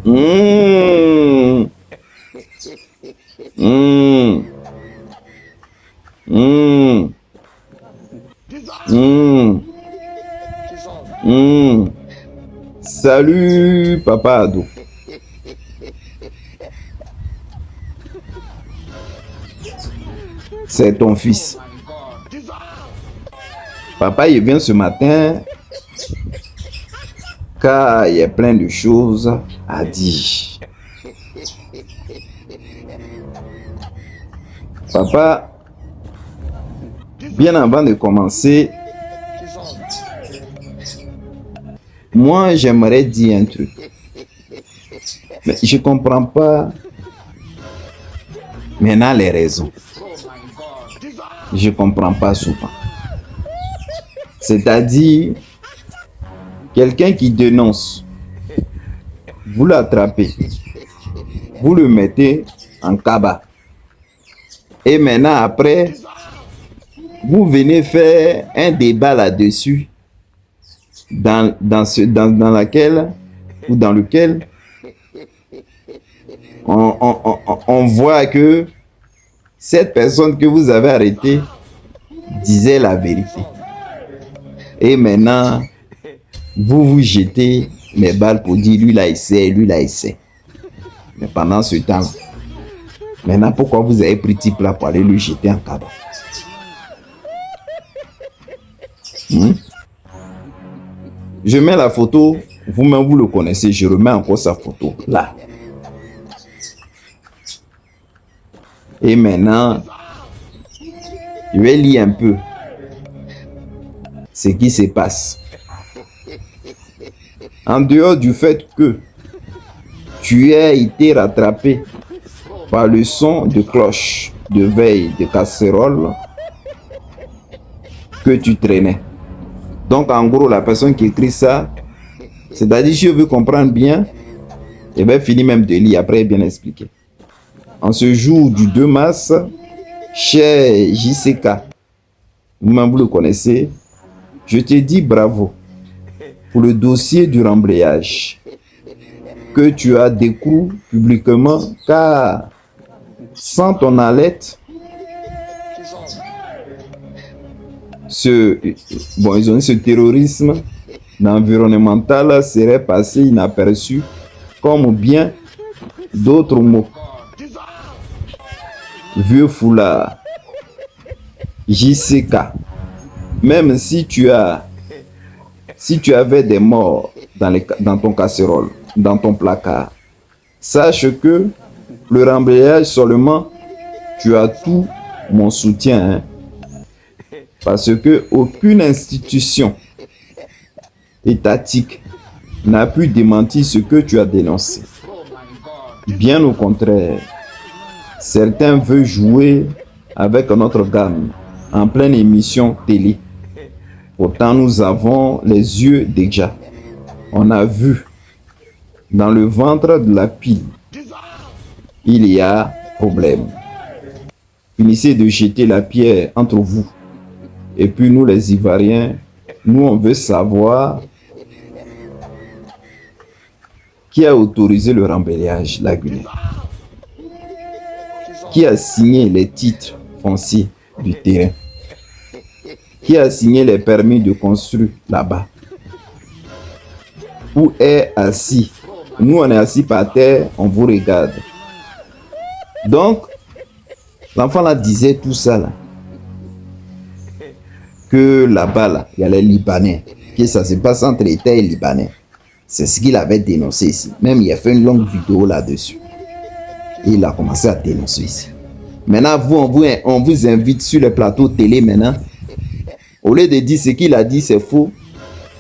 Mmh. Mmh. Mmh. Mmh. Mmh. Salut, papa Ado. C'est ton fils. Papa, il vient ce matin car il y a plein de choses à dire. Papa, bien avant de commencer, moi j'aimerais dire un truc. Mais je ne comprends pas maintenant les raisons. Je ne comprends pas souvent. C'est-à-dire, quelqu'un qui dénonce, vous l'attrapez, vous le mettez en cabas. Et maintenant, après, vous venez faire un débat là-dessus, dans lequel on voit que cette personne que vous avez arrêtée disait la vérité. Et maintenant, vous jetez les balles pour dire lui là il sait, lui là il sait. Mais pendant ce temps, maintenant pourquoi vous avez pris type là pour aller le jeter en cabas? Je mets la photo, vous-même vous le connaissez, je remets encore sa photo là. Et maintenant, je vais lire un peu ce qui se passe. En dehors du fait que tu as été rattrapé par le son de cloche, de veille, de casserole que tu traînais. Donc en gros, la personne qui écrit ça, c'est-à-dire, si je veux comprendre bien, je vais finir même de lire, après bien expliquer. En ce jour du 2 mars, cher JCK, vous-même vous le connaissez, je te dis bravo pour le dossier du rembrayage que tu as découvert publiquement, car sans ton alerte, ce terrorisme environnemental serait passé inaperçu comme bien d'autres mots. Vieux foulard, JCK, même si tu avais des morts dans ton casserole, dans ton placard, sache que le rembrayage seulement, tu as tout mon soutien, hein? Parce que aucune institution étatique n'a pu démentir ce que tu as dénoncé. Bien au contraire, certains veulent jouer avec notre gamme en pleine émission télé. Pourtant, nous avons les yeux déjà. On a vu dans le ventre de la pile, il y a problème. Finissez de jeter la pierre entre vous. Et puis nous, les Ivoiriens, nous, on veut savoir qui a autorisé le rembrayage, la Guinée. Qui a signé les titres fonciers du terrain? Qui a signé les permis de construire là-bas? Où est assis? Nous, on est assis par terre, on vous regarde. Donc, l'enfant là disait tout ça là. Que là-bas, là, il y a les Libanais. Que ça se passe entre États et Libanais. C'est ce qu'il avait dénoncé ici. Même il a fait une longue vidéo là-dessus. Et il a commencé à dénoncer ici. Maintenant, on vous invite sur le plateau télé maintenant. Au lieu de dire ce qu'il a dit, c'est faux.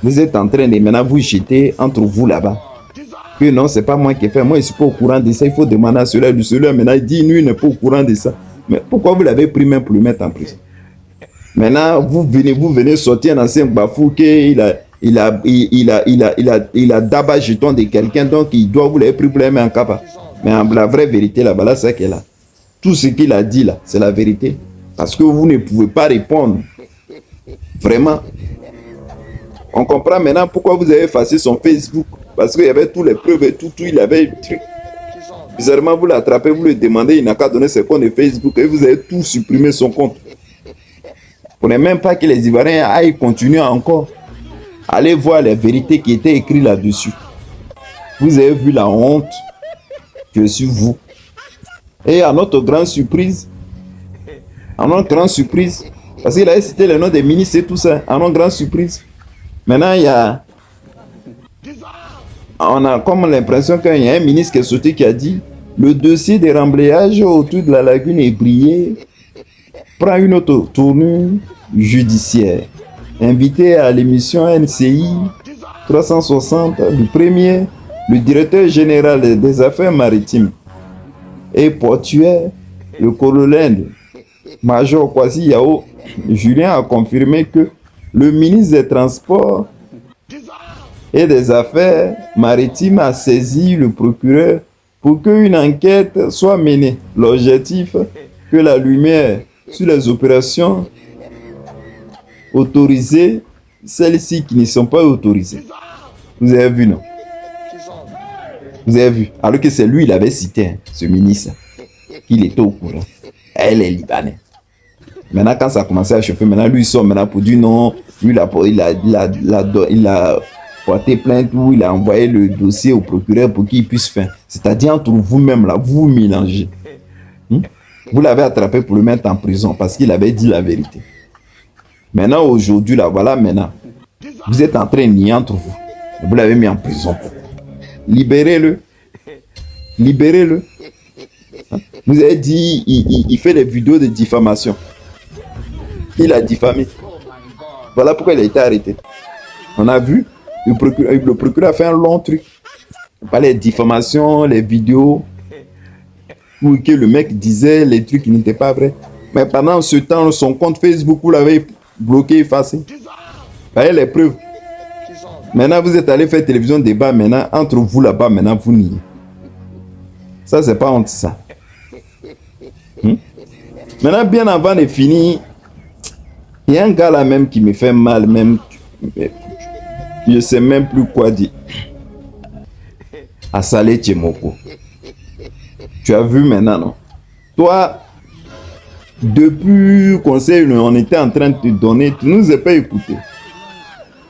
Vous êtes en train de maintenant vous jeter entre vous là-bas. Que non, c'est pas moi qui ai fait. Moi, je ne suis pas au courant de ça. Il faut demander à celui-là. Celui-là, maintenant, il dit, lui, il n'est pas au courant de ça. Mais pourquoi vous l'avez pris même pour le mettre en prison? Maintenant, vous venez sortir un ancien bafou qu'il a d'abord jeton de quelqu'un, donc il doit vous l'avez pris pour le mettre en capa. Mais la vraie vérité là-bas, là, c'est qu'elle a. Tout ce qu'il a dit là, c'est la vérité. Parce que vous ne pouvez pas répondre. Vraiment. On comprend maintenant pourquoi vous avez effacé son Facebook. Parce qu'il y avait tous les preuves et tout, il avait truc. Bizarrement, vous l'attrapez, vous lui demandez, il n'a qu'à donner ses comptes de Facebook et vous avez tout supprimé son compte. Vous ne même pas que les Ivoiriens aillent continuer encore. Allez voir les vérités qui étaient écrites là-dessus. Vous avez vu la honte que sur vous. Et à notre grande surprise, parce qu'il a cité le nom des ministres et tout ça, à notre grande surprise, maintenant on a comme l'impression qu'il y a un ministre qui est sorti qui a dit le dossier des remblayages autour de la lagune Ébrié prend une autre tournure judiciaire. Invité à l'émission NCI 360 du premier, le directeur général des affaires maritimes et portuaires, le colonel Major Kwasi Yao Julien a confirmé que le ministre des Transports et des Affaires maritimes a saisi le procureur pour qu'une enquête soit menée. L'objectif, que la lumière sur les opérations autorisées, celles-ci qui ne sont pas autorisées. Vous avez vu, non? Vous avez vu? Alors que c'est lui, il avait cité, ce ministre, qu'il était au courant. Elle est Libanais. Maintenant, quand ça a commencé à chauffer, maintenant, lui, il sort maintenant pour dire non. Lui, il a porté plainte ou il a envoyé le dossier au procureur pour qu'il puisse faire. C'est-à-dire, entre vous-même, là, vous vous mélangez. Vous l'avez attrapé pour le mettre en prison parce qu'il avait dit la vérité. Maintenant, aujourd'hui, là, voilà, maintenant, vous êtes en train de nier entre vous. Vous l'avez mis en prison. Libérez-le. Libérez-le. Vous avez dit, il fait des vidéos de diffamation. Il a diffamé. Voilà pourquoi il a été arrêté. On a vu, le procureur a fait un long truc. Pas les diffamations, les vidéos, où que le mec disait les trucs qui n'étaient pas vrais. Mais pendant ce temps, son compte Facebook, vous l'avez bloqué, effacé. Vous avez les preuves. Maintenant, vous êtes allé faire télévision débat, maintenant, entre vous là-bas, maintenant, vous niez. Ça, c'est pas honte, ça. Maintenant, bien avant de finir, il y a un gars là même qui me fait mal, même. Je ne sais même plus quoi dire. Assalé Tchemoko. Tu as vu maintenant, non? Toi, depuis conseil, on était en train de te donner, tu ne nous as pas écouté.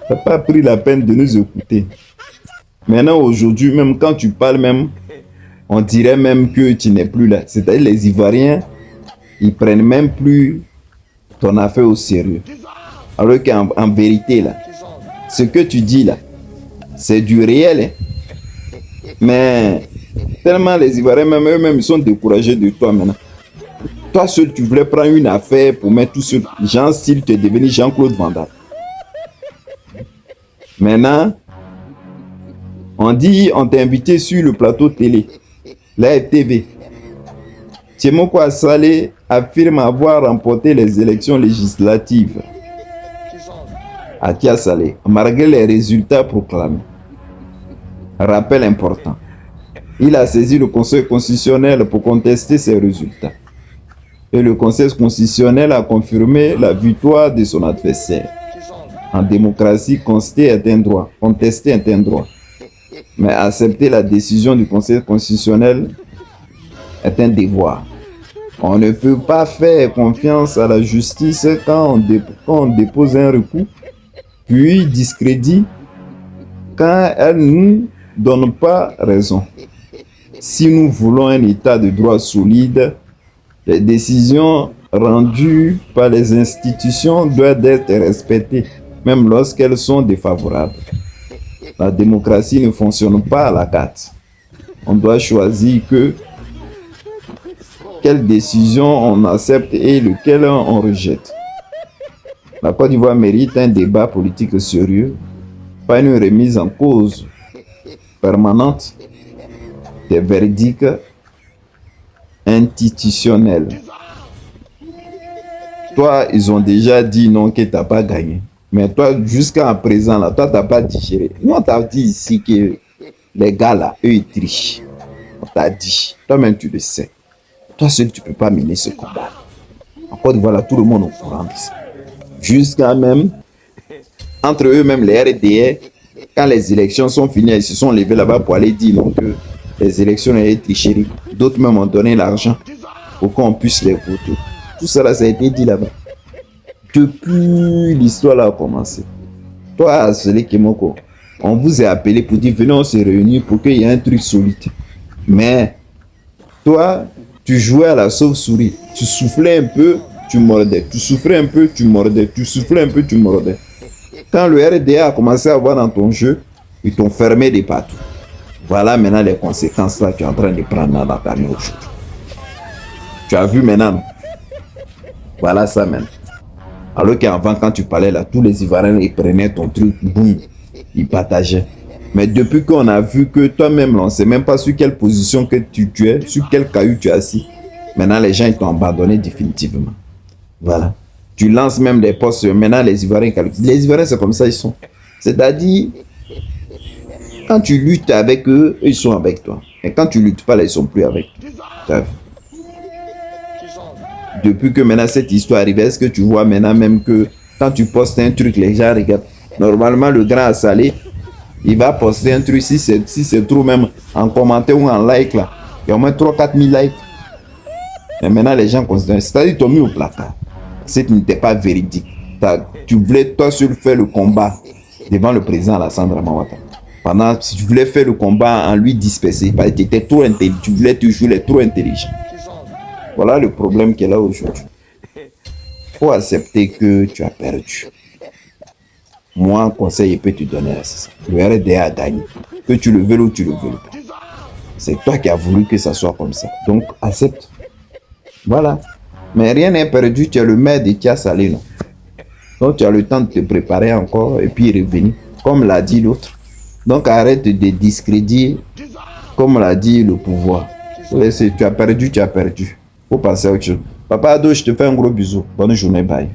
Tu n'as pas pris la peine de nous écouter. Maintenant, aujourd'hui, même quand tu parles, même, on dirait même que tu n'es plus là. C'est-à-dire les Ivoiriens, ils prennent même plus ton affaire au sérieux. Alors qu'en vérité, là, ce que tu dis là, c'est du réel. Hein? Mais tellement les Ivoiriens, même eux-mêmes, ils sont découragés de toi maintenant. Toi seul, tu voulais prendre une affaire pour mettre tout sur Jean style, tu es devenu Jean-Claude Van Damme. Maintenant, on dit, on t'a invité sur le plateau télé, la RTV. Tchemoko Assalé affirme avoir remporté les élections législatives à Kiasalé, malgré les résultats proclamés. Rappel important. Il a saisi le Conseil constitutionnel pour contester ces résultats. Et le Conseil constitutionnel a confirmé la victoire de son adversaire. En démocratie, contester est un droit. Mais accepter la décision du Conseil constitutionnel est un devoir. On ne peut pas faire confiance à la justice quand on dépose un recours, puis discrédit quand elle ne nous donne pas raison. Si nous voulons un état de droit solide, les décisions rendues par les institutions doivent être respectées, même lorsqu'elles sont défavorables. La démocratie ne fonctionne pas à la carte. On doit choisir quelle décision on accepte et lequel on rejette. La Côte d'Ivoire mérite un débat politique sérieux, pas une remise en cause permanente des verdicts institutionnels. Toi, ils ont déjà dit non, que tu n'as pas gagné. Mais toi, jusqu'à présent, là, toi, tu n'as pas digéré. Nous, on t'a dit ici que les gars, là, eux, ils trichent. On t'a dit. Toi-même, tu le sais. Toi seul, tu ne peux pas mener ce combat. En Côte d'Ivoire, là, tout le monde est au courant de ça. Jusqu'à même, entre eux-mêmes, les RDR, Quand les élections sont finies, ils se sont levés là-bas pour aller dire non, que les élections étaient tricheries. D'autres même ont donné l'argent pour qu'on puisse les voter. Tout ça, ça a été dit là-bas. Depuis l'histoire a commencé. Toi, Asele Kimoko, on vous a appelé pour dire venez, on se réunit pour qu'il y ait un truc solide. Mais toi, tu jouais à la sauve-souris. Tu soufflais un peu, tu mordais. Tu soufflais un peu, tu mordais. Tu soufflais un peu, tu mordais. Quand le RDA a commencé à voir dans ton jeu, ils t'ont fermé des partout. Voilà maintenant les conséquences là que tu es en train de prendre dans ta famille aujourd'hui. Tu as vu maintenant, non? Voilà ça maintenant. Alors qu'avant, quand tu parlais là, tous les Ivoiriens, ils prenaient ton truc, boum, ils partageaient. Mais depuis qu'on a vu que toi-même, on ne sait même pas sur quelle position que tu es, sur quel caillou tu es assis, maintenant les gens ils t'ont abandonné définitivement. Voilà. Tu lances même des postes, maintenant les Ivoiriens, c'est comme ça ils sont. C'est-à-dire, quand tu luttes avec eux, ils sont avec toi. Et quand tu luttes pas, là, ils sont plus avec toi. Depuis que maintenant cette histoire arrive, est-ce que tu vois maintenant même que quand tu postes un truc, les gens regardent. Normalement, le grand à Salé, il va poster un truc, si c'est trop même en commentaire ou en like, là, il y a au moins 3-4 000 likes. Et maintenant, les gens considèrent, c'est-à-dire qu'ils t'ont mis au placard. Ce qui n'était pas véridique. Tu voulais toi seul faire le combat devant le président Alassane Dramane Ouattara. Pendant, si tu voulais faire le combat en lui disperser, parce que tu étais trop intelligent, tu voulais toujours être trop intelligent. Voilà le problème qu'il y a là aujourd'hui. Il faut accepter que tu as perdu. Moi, un conseil, je peux te donner, c'est ça. Le RDA a gagné. Que tu le veux ou tu le veux pas. C'est toi qui as voulu que ça soit comme ça. Donc, accepte. Voilà. Mais rien n'est perdu. Tu es le maire de Tia Salé, non? Donc, tu as le temps de te préparer encore et puis revenir. Comme l'a dit l'autre. Donc, arrête de discréditer, comme l'a dit le pouvoir. Tu as perdu, tu as perdu. Faut passer à autre chose. Papa Ado, je te fais un gros bisou. Bonne journée, bye.